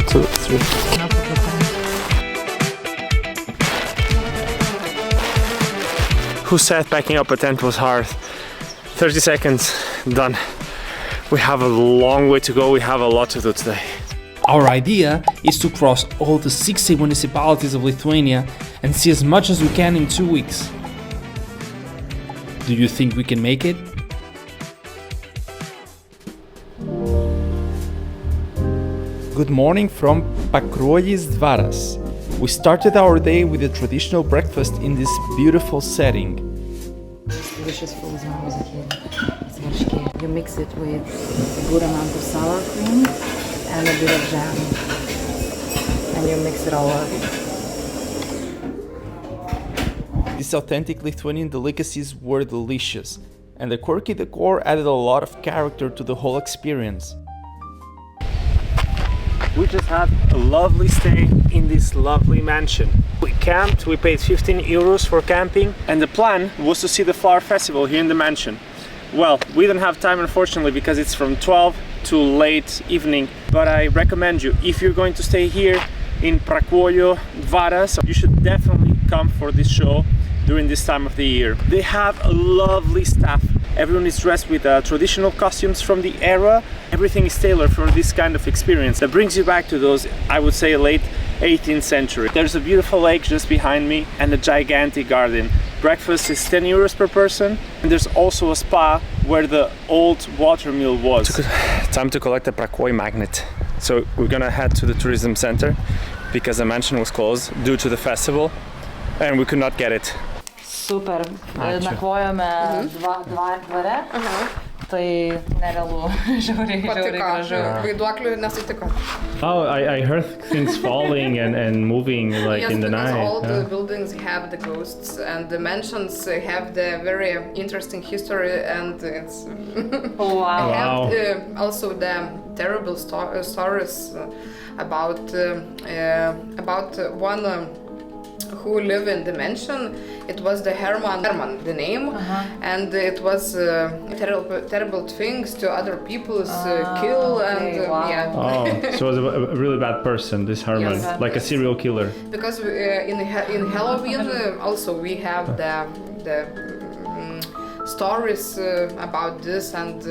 2, 3. Who said packing up a tent was hard? 30 seconds, done. We have a long way to go, we have a lot to do today. Our idea is to cross all the 60 municipalities of Lithuania and see as much as we can in 2 weeks. Do you think we can make it? Good morning from Pakruojis Dvaras. We started our day with a traditional breakfast in this beautiful setting. Delicious frozen mozikėlė. You mix it with a good amount of sour cream and a bit of jam. And you mix it all up. These authentic Lithuanian delicacies were delicious, and the quirky decor added a lot of character to the whole experience. We just had a lovely stay in this lovely mansion. We camped, we paid 15 euros for camping, and the plan was to see the flower festival here in the mansion. Well, we don't have time unfortunately because it's from 12 to late evening, but I recommend you, if you're going to stay here in Pakruojo Dvaras, you should definitely come for this show during this time of the year. They have a lovely staff. Everyone is dressed with traditional costumes from the era. Everything is tailored for this kind of experience that brings you back to those, I would say, late 18th century. There's a beautiful lake just behind me and a gigantic garden. Breakfast is 10 euros per person, and there's also a spa where the old water mill was. Time to collect a Pakruojai magnet. So we're gonna head to the tourism center because the mansion was closed due to the festival and we could not get it. Super. Nakvojome dvare. Tai nerealu. Žiauriai gražu. Vaiduoklių nesutiko. Oh, I heard things falling and moving like in the night. Yes, because all the buildings have the ghosts and the mansions have the very interesting history, and it's Oh, wow. I have also the terrible stories about one who lived in the mansion. It was the Herman, the name, and it was terrible things to other people's kill and wow. yeah. Oh, so it was a really bad person, this Herman, Yes. like a serial killer. Because in Halloween also we have the stories about this and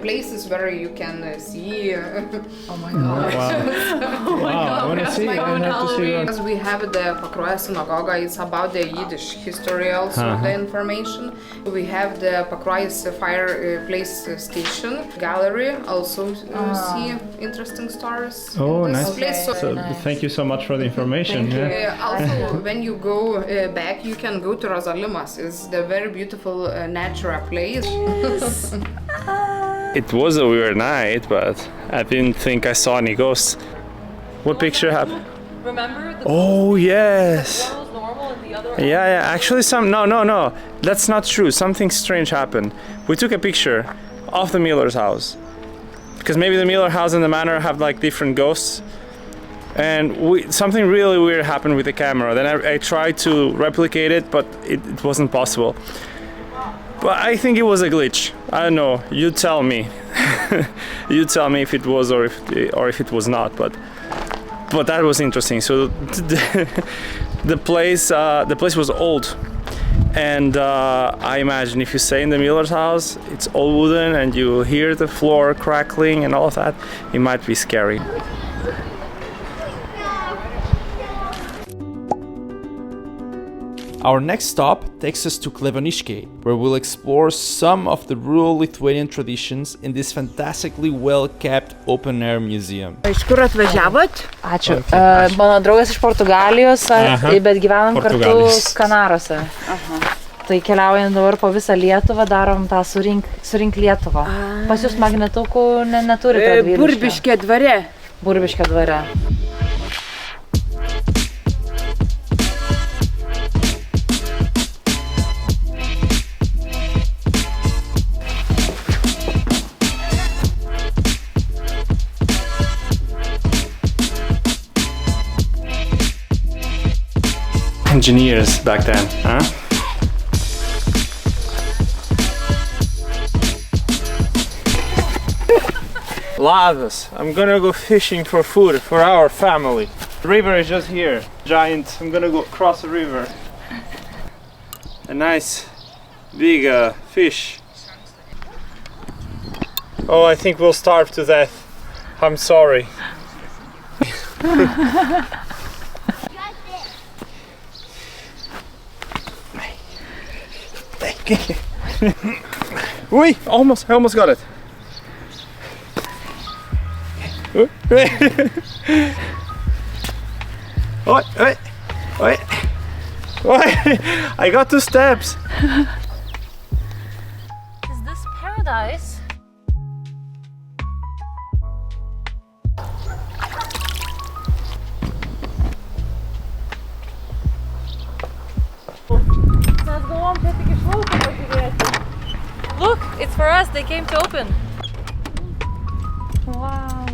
places where you can see. Oh my god. Wow. Wow, I want to see. I have to see that. Because we have the Pakruojo synagoga, it's about the Yiddish history also, the information. We have the Pakruojo fireplace station gallery, also see interesting stories. Oh, in this nice. place. Okay. So Nice. thank you so much for the information. Thank you. Yeah. Also, when you go back, you can go to Rozalimas. It's the very beautiful natural place. It was a weird night, but I didn't think I saw any ghosts. What picture happened? Remember the Oh, yes. one was normal and the other one Yeah. Actually, no. That's not true. Something strange happened. We took a picture of the Miller's house. Because maybe the Miller house and the manor have like different ghosts. And something really weird happened with the camera. Then I tried to replicate it, but it wasn't possible. But I think it was a glitch. I don't know. You tell me. You tell me if it was or if it was not. But that was interesting. So the place was old, and I imagine if you stay in the Miller's house, it's all wooden, and you hear the floor crackling and all of that. It might be scary. Our next stop takes us to Klevoniškiai, where we'll explore some of the rural Lithuanian traditions in this fantastically well-kept open-air museum. Iš kur atvažiavot? Ačiū. Mano draugas iš Portugalijos, bet gyvenam kartu Kanaruose. Tai keliaujam dabar po visą Lietuvą, darom tą surink Lietuvą. Pas jūs magnetukų neturite? Burbiškė dvare. Burbiškė dvare. Engineers back then, huh? Lavas. I'm gonna go fishing for food for our family. The river is just here. Giant. I'm gonna go cross the river. A nice big fish. Oh, I think we'll starve to death. I'm sorry. Oi, I almost got it. Oi. I got 2 steps. Is this paradise? Look, it's for us. They came to open. Wow.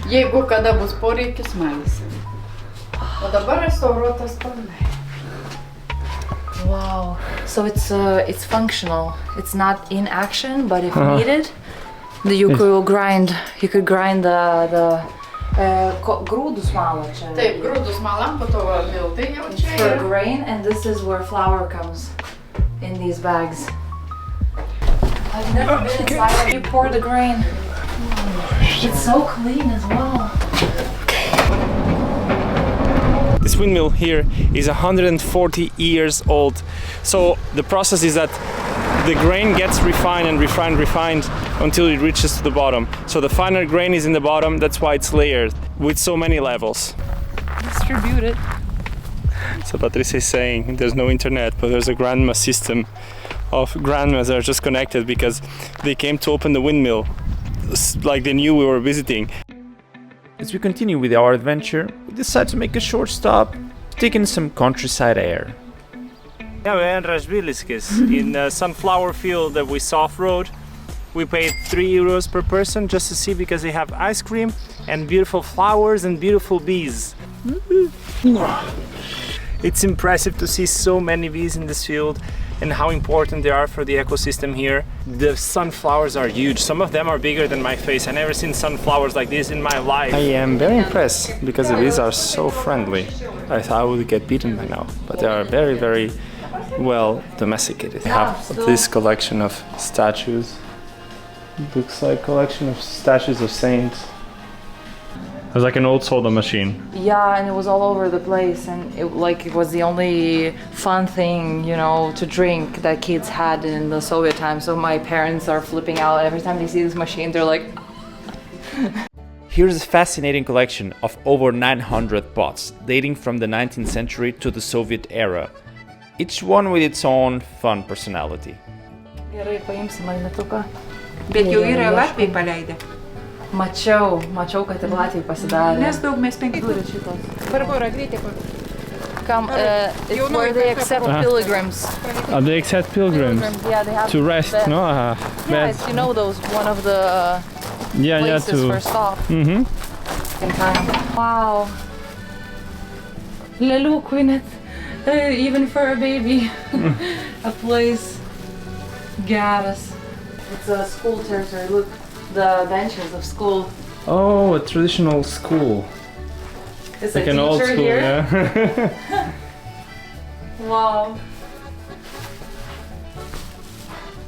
Jeigu kada bus poreikis, maisim. O dabar restauruotas kalnai. Wow. So it's functional. It's not in action, but if needed, you could grind. You could grind the grūdus malą čia. Taip, grūdus malam, po to miltai jau čia. For grain, and this is where flour comes in these bags. I've never been inside. You pour the grain. It's so clean as well. This windmill here is 140 years old. So the process is that the grain gets refined and refined until it reaches to the bottom. So the finer grain is in the bottom, that's why it's layered with so many levels. Distributed. So Patricia is saying there's no internet, but there's a grandma system of grandmas that are just connected because they came to open the windmill like they knew we were visiting. As we continue with our adventure, we decide to make a short stop to take in some countryside air. Yeah, we're in Razhbiliskis, in a sunflower field that we saw off-road. We paid 3 euros per person just to see because they have ice cream and beautiful flowers and beautiful bees. It's impressive to see so many bees in this field and how important they are for the ecosystem here. The sunflowers are huge. Some of them are bigger than my face. I've never seen sunflowers like this in my life. I am very impressed because the bees are so friendly. I thought I would get beaten by now, but they are very, very well domesticated. They have this collection of statues. It looks like a collection of statues of saints. It was like an old soda machine. Yeah, and it was all over the place, and it was the only fun thing, you know, to drink that kids had in the Soviet time. So my parents are flipping out every time they see this machine. They're like. Here's a fascinating collection of over 900 pots, dating from the 19th century to the Soviet era, each one with its own fun personality. Gerai, paimsim magnetuką. Bet jau yra Latvijai paleidę. Mačiau, kad ir Latvijai pasidarė. Mes daug, mes 5 Turit šitos. Barbora, greitai kur. Come, it's where they accept pilgrims. They accept pilgrims Yeah, they have to rest, bed. no? Yeah, it's, you know, those one of the places for stop. Mm-hmm. In time. Wow. Leliukui net, even for a baby, a place. Geras. It's a school territory. Look, the benches of school. Oh, a traditional school. It's Like a an old teacher school, here. yeah. Wow.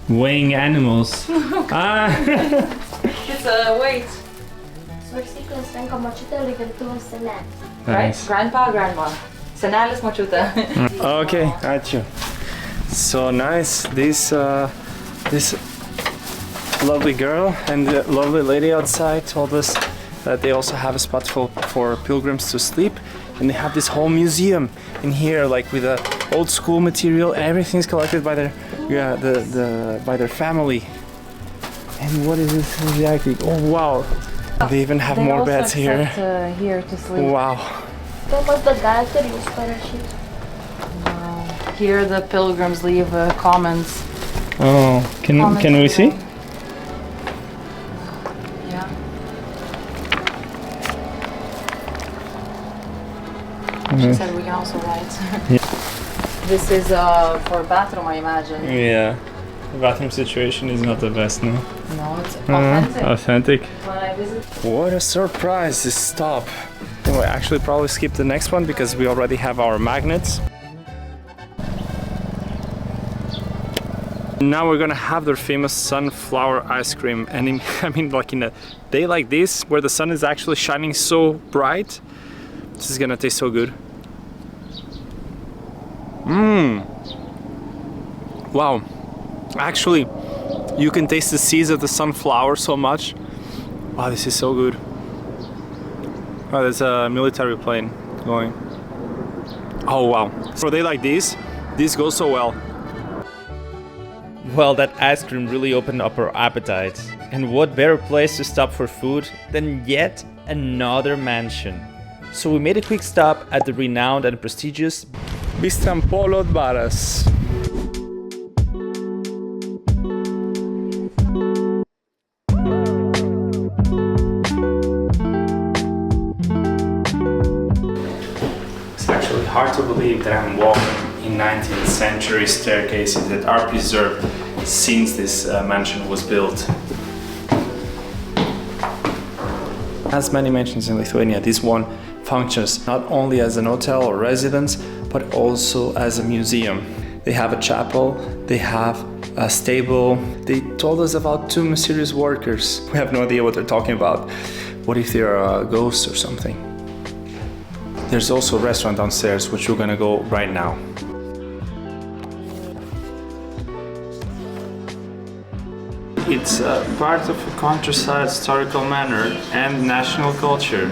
Weighing animals. It's a weight. Svarstyklas renka močiutė, lygintuvo senelis. Right? Nice. Grandpa, grandma. Senelis, močiutė. Okay, ačiū. So nice. This lovely girl and the lovely lady outside told us that they also have a spot for pilgrims to sleep, and they have this whole museum in here, like with a old school material. Everything's collected by their by their family. And what is this exactly? Oh wow! They even have more beds here. Here to sleep. Wow. Tomas, bet galite ir jūs parašyti. Here the pilgrims leave comments. Oh, can we see? Yeah. She said we can also write. Yeah. This is for bathroom, I imagine. Yeah. The bathroom situation is not the best, no? No, it's authentic. Authentic. When I visit. What a surprise, this stop. We'll actually probably skip the next one because we already have our magnets. Now we're gonna have their famous sunflower ice cream, and I mean, like in a day like this where the sun is actually shining so bright, this is gonna taste so good. Wow, actually you can taste the seeds of the sunflower so much. Wow, this is so good. Oh, there's a military plane going. Oh wow, for a day like this goes so well. Well, that ice cream really opened up our appetite. And what better place to stop for food than yet another mansion? So we made a quick stop at the renowned and prestigious Bistrampolo Dvaras. It's actually hard to believe that I'm walking in 19th century staircases that are preserved since this mansion was built. As many mansions in Lithuania, this one functions not only as an hotel or residence, but also as a museum. They have a chapel, they have a stable. They told us about two mysterious workers. We have no idea what they're talking about. What if they're ghosts or something? There's also a restaurant downstairs, which we're gonna go right now. It's part of a countryside historical manor and national culture.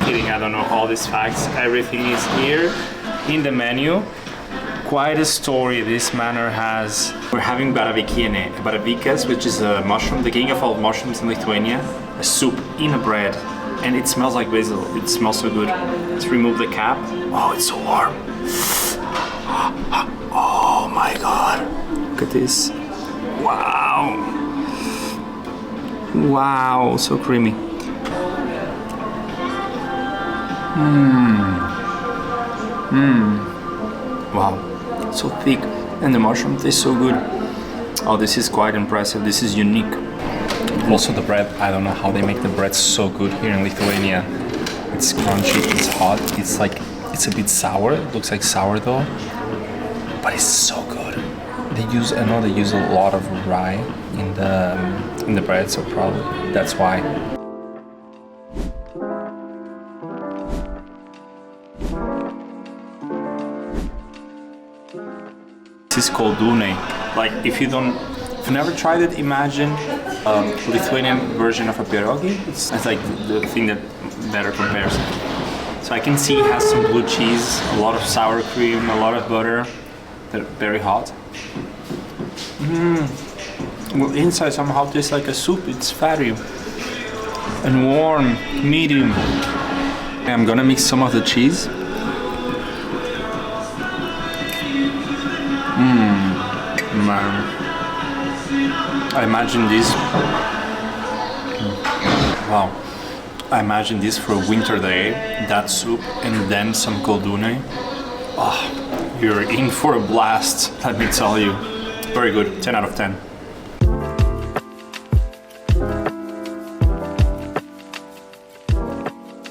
Kidding, I don't know all these facts. Everything is here in the menu. Quite a story this manor has. We're having baravykiene, baravykas, which is a mushroom, the king of all mushrooms in Lithuania. A soup in a bread, and it smells like basil. It smells so good. Let's remove the cap. Oh, it's so warm. Oh my god. Look at this. Wow. Wow, so creamy. Wow, so thick, and the mushroom tastes so good. Oh, this is quite impressive. This is unique. Also the bread, I don't know how they make the bread so good here in Lithuania. It's crunchy, it's hot, it's a bit sour. It looks like sourdough, but it's so good. I know they use a lot of rye in the bread, so probably that's why. This is koldūnai. Like if you've never tried it, imagine a Lithuanian version of a pierogi. It's like the thing that better compares. So I can see it has some blue cheese, a lot of sour cream, a lot of butter. They're very hot. Well, inside somehow tastes like a soup. It's fatty and warm, medium. I'm gonna mix some of the cheese. Man, I imagine this. Wow, I imagine this for a winter day. That soup and then some koldūnai. Oh, you're in for a blast. Let me tell you. Very good. 10 out of 10.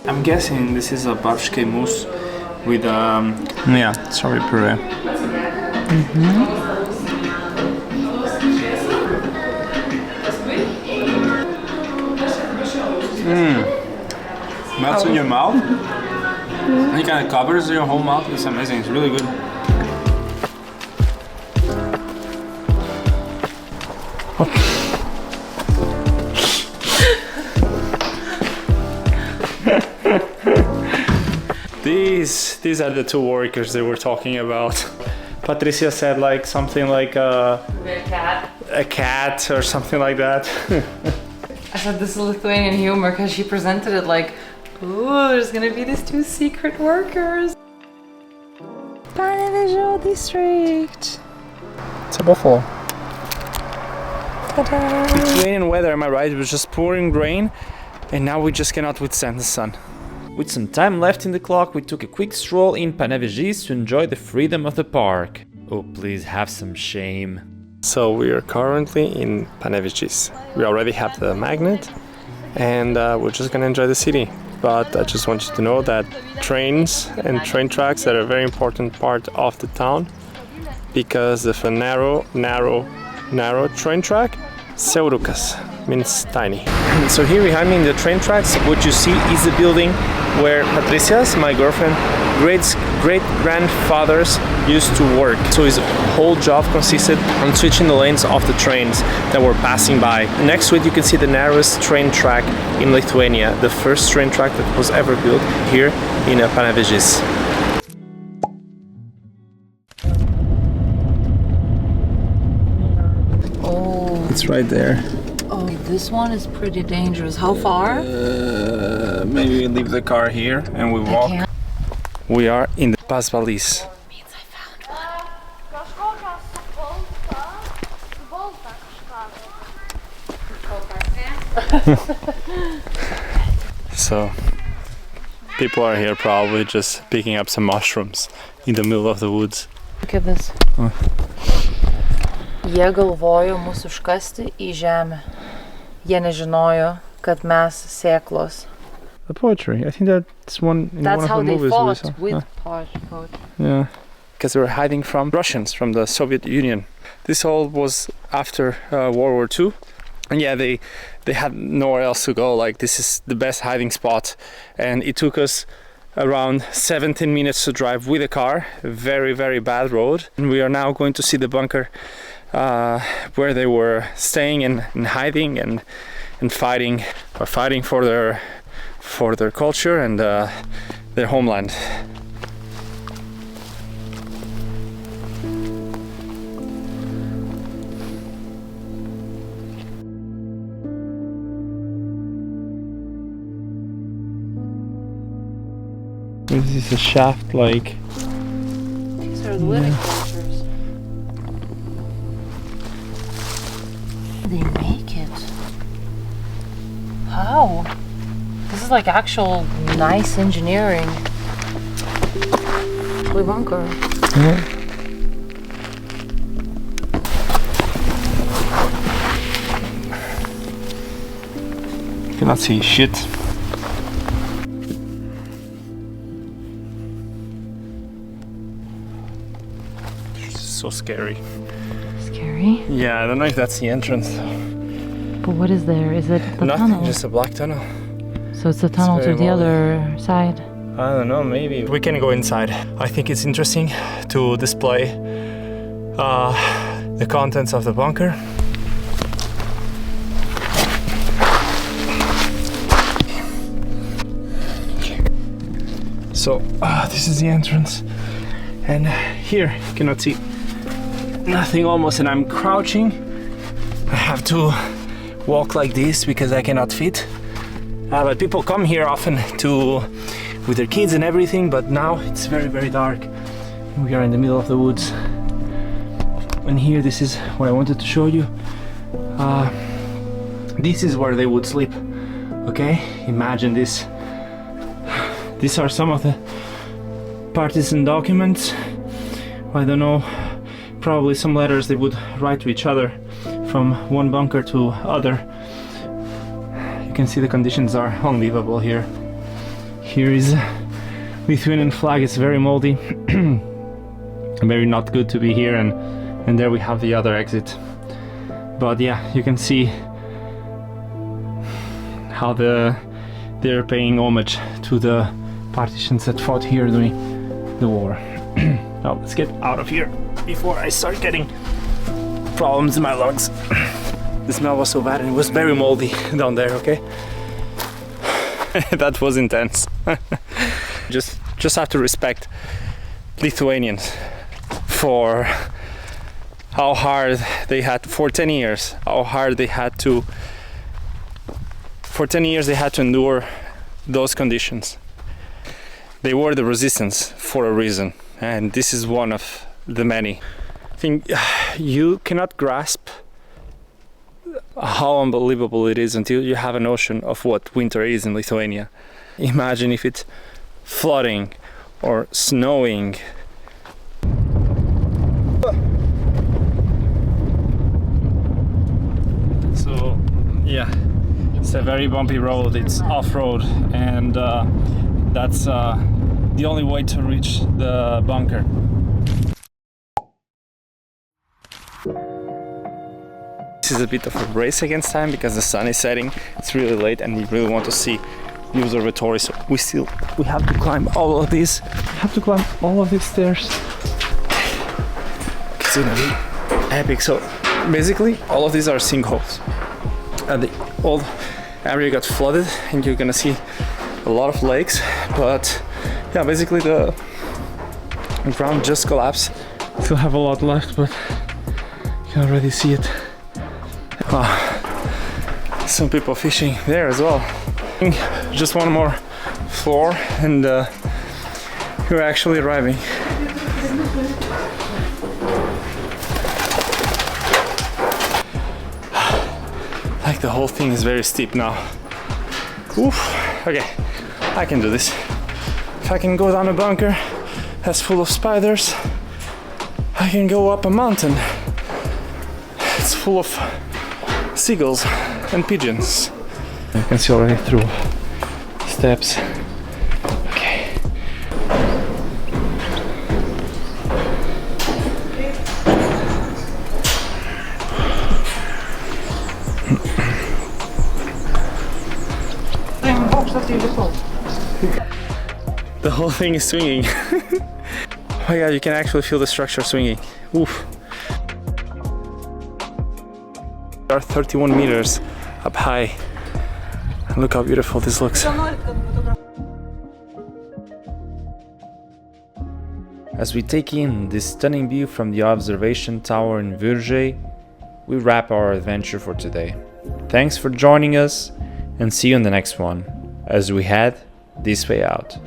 I'm guessing this is a barshke mousse with sorry, puree. Melts in your mouth. And it kind of covers your whole mouth. It's amazing. It's really good. These are the two workers they were talking about. Patricia said like something like a cat or something like that. I said this is Lithuanian humor because she presented it like, ooh, there's gonna be these two secret workers. Panevėžio district. It's a buffalo. Lithuanian weather, am I right? It was just pouring rain, and now we just cannot withstand the sun. With some time left in the clock, we took a quick stroll in Panevėžys to enjoy the freedom of the park. Oh, please have some shame. So we are currently in Panevėžys. We already have the magnet and we're just gonna enjoy the city. But I just want you to know that trains and train tracks are a very important part of the town, because of a narrow train track, siaurukas means tiny. So here behind me in the train tracks, what you see is the building where Patricia's, my girlfriend, great-grandfathers used to work. So his whole job consisted on switching the lanes of the trains that were passing by. Next to it you can see the narrowest train track in Lithuania, the first train track that was ever built here in Panevėžys. Oh. It's right there. Oh, this one is pretty dangerous. How far? Maybe we leave the car here and we walk. We are in the Pasvalys. Means I found one. So people are here probably just picking up some mushrooms in the middle of the woods. Look at this. Jie galvojo mūsų užkasti į žemę. Jie nežinojo, kad mes sėklos. The poetry. I think that's one in one of the movies. That's how they fought with poetry. Yeah. Because they were hiding from Russians, from the Soviet Union. This all was after World War II. And yeah, they had nowhere else to go. Like, this is the best hiding spot. And it took us around 17 minutes to drive with a car. A very, very bad road. And we are now going to see the bunker where they were staying and hiding and fighting for their culture and their homeland. This is a shaft, like. These are living quarters. They make it. How? This is like actual nice engineering. Toy bunker. Yeah. You cannot see shit. So scary. Scary? Yeah, I don't know if that's the entrance. But what is there? Is it the Nothing, tunnel? just a black tunnel. So it's the tunnel It's to very the other side. I don't know, maybe. We can go inside. I think it's interesting to display the contents of the bunker. So, this is the entrance. And here, you cannot see nothing almost, and I'm crouching. I have to walk like this because I cannot fit. But people come here often with their kids and everything, but now it's very, very dark. We are in the middle of the woods. And here, this is what I wanted to show you. This is where they would sleep. Okay? Imagine this. These are some of the partisan documents. I don't know, probably some letters they would write to each other from one bunker to other. You can see the conditions are unbelievable here. Here is Lithuanian flag. It's very moldy. Very not good to be here, and there we have the other exit. But yeah, you can see how they're paying homage to the partitions that fought here during the war. Now let's get out of here before I start getting problems in my lungs. The smell was so bad and it was very moldy down there, okay? That was intense. Just have to respect Lithuanians for how hard they had for 10 years, for 10 years they had to endure those conditions. They were the resistance for a reason, and this is one of the many. I think you cannot grasp how unbelievable it is until you have a notion of what winter is in Lithuania. Imagine if it's flooding or snowing. It's a very bumpy road, it's off-road, and that's the only way to reach the bunker. This is a bit of a race against time because the sun is setting, it's really late and we really want to see the observatory, so we have to climb all of these. We have to climb all of these stairs. It's gonna be epic. So basically all of these are sinkholes. The old area got flooded and you're gonna see a lot of lakes, but yeah, basically the ground just collapsed. Still have a lot left, but you can already see it. Some people fishing there as well. Just one more floor and we're actually arriving. Like the whole thing is very steep now. Oof. Okay, I can do this. If I can go down a bunker that's full of spiders, I can go up a mountain. It's full of seagulls and pigeons. You can see already through steps. Okay. The whole thing is swinging. Oh my god, you can actually feel the structure swinging. Oof. We are 31 meters up high. Look how beautiful this looks. As we take in this stunning view from the observation tower in Virgey, we wrap our adventure for today. Thanks for joining us and see you in the next one as we head this way out.